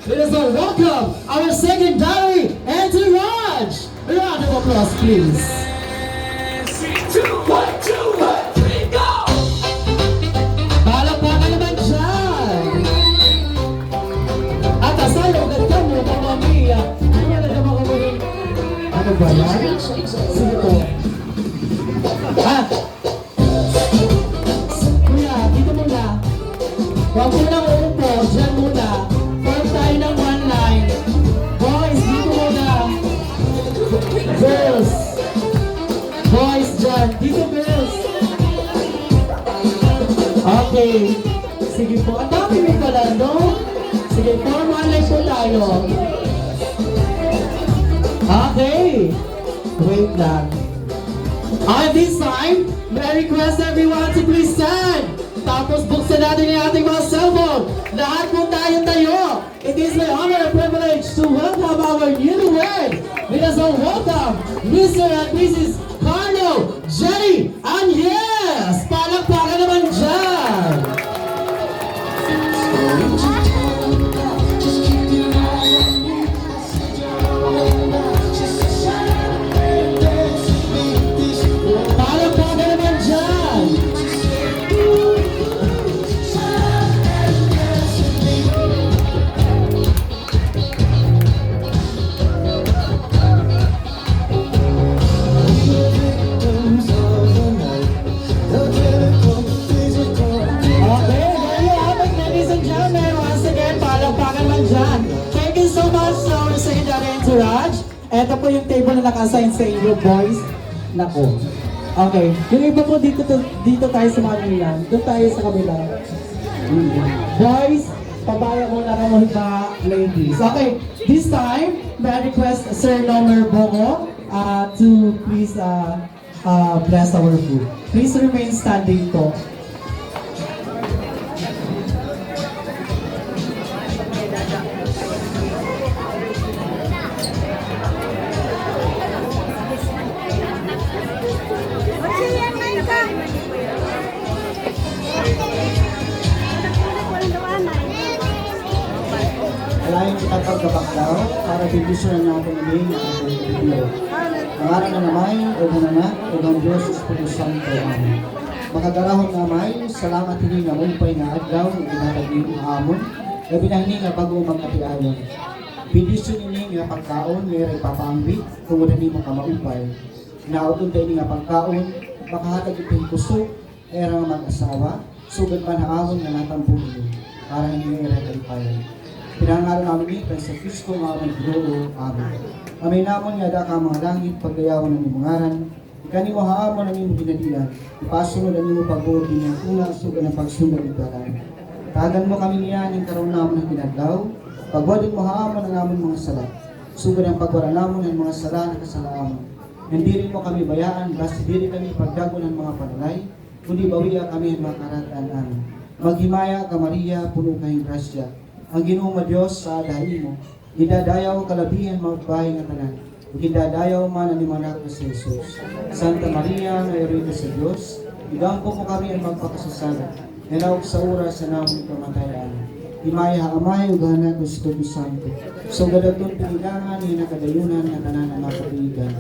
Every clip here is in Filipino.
Let us all welcome our secondary entourage. A round of applause, please. 3, 2, 1, 2, 1, 3, go! Palakpakan naman dyan. At asayo, ganda mo, Mama Mia. Ano na naman ako rin? Ano ba yan? Sige po. Ah! Kuya, dito muna. Huwag mo nang uupo, dyan muna. Form tayo ng one line. Boys, dito muna. Girls. Boys dyan. Dito, girls. Okay. Sige po. Ang dami may pala, no? Sige, form one line po tayo. Okay. Wait lang. At this time, may I request everyone to please stand. Tapos buksan natin yung ating mga cellphone. Lahat po tayo. It is my honor and privilege to welcome our newlywed. Let us all welcome Mr. and Mrs. Carlo, Jenny, and yes! Palakpakan naman dyan! Palakpakan naman dyan! Okay, there you have it, ladies and gentlemen. Once again, palakpakan man dyan. Thank you so much to our secondary entourage. Ito po yung table na naka-assign sa inyo, boys. Nako. Okay, yung iba po dito tayo sa mga nilan. Doon tayo sa kabila. Boys, pabaya mo na kamo ba, ladies. Okay, this time, may I request Sir Nomer Bogo to please bless our food. Please remain standing po. Alayin kita pagkabakdaw para bibisyon natin ngayon ang ating video. Pangalan na namay, o na o ng Diyos Espiritu Santo. Amen. Makadarahon namay, salamat hindi na umpay na adlaw, itinatag niyo ang amon, na binahini nga bago magkatiayon. Bibisyon ini nga pagkaon, mayroon papaambi, kung wala ni makamaumpay. Nautun tayo nga pagkaon, makahatag itong kusok, era nga mag-asawa, sugad man haamon nga natampo niyo, para hindi era kalipayan. Pinangalan namin ni sa Kristo mga maniguro. Amen. Amin namon nga da ka mga langit, pagdayawan ng imungaran, ikani mo haamon ang imong ginadilan, ipasunod ang imong pagbuod ng una, sugan ang pagsunod ng dalan. Tagan mo kami niyan yung karoon namon ng pinagdaw, pagwadin mo haamon ang amon mga sala, sugan ang pagwara namon ng mga sala na kasalaamon. Hindi rin mo kami bayaan, basta diri kami pagdago ng mga panalay, kundi bawiya kami ang mga karatan amin. Maghimaya ka Maria, puno kayong grasya. Ang Ginoo nga Dios sa adahin mo, idadayaw kalabihan magbahay nga tanan. Idadayaw man ang imanak na si Jesus. Santa Maria, nairita sa Dios, igampo mo kami ang magpakasasala. Nanaog sa oras sa namon kamatayan. Himaya amay ugana ko sa Espiritu Santo. So gadaton pinilangan ni nakadayunan nga tanan na mapapiligan.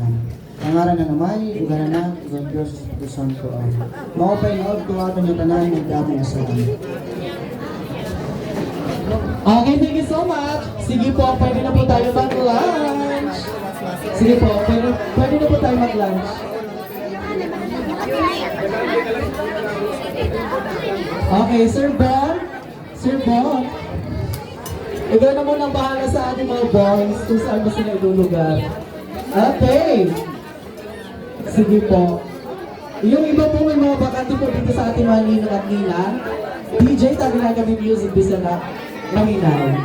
Pangalan na namay, ugana na, ugan Dios sa Espiritu Santo. Amen. Maupay na og tuwaton yung tanan ng dami sa amin. Okay, thank you so much. Sige po, pwede na po tayo mag-lunch. Sige po, pwede na po tayo mag-lunch. Okay, Sir Bon. Sir Bon. Ikaw na munang bahala sa ating mga boys kung saan ba sila ilulugar. Okay. Sige po. Yung iba po may mga bakante po dito sa ating mga ninang at ninang. DJ, tabi na kami music bisa na Mahinaw.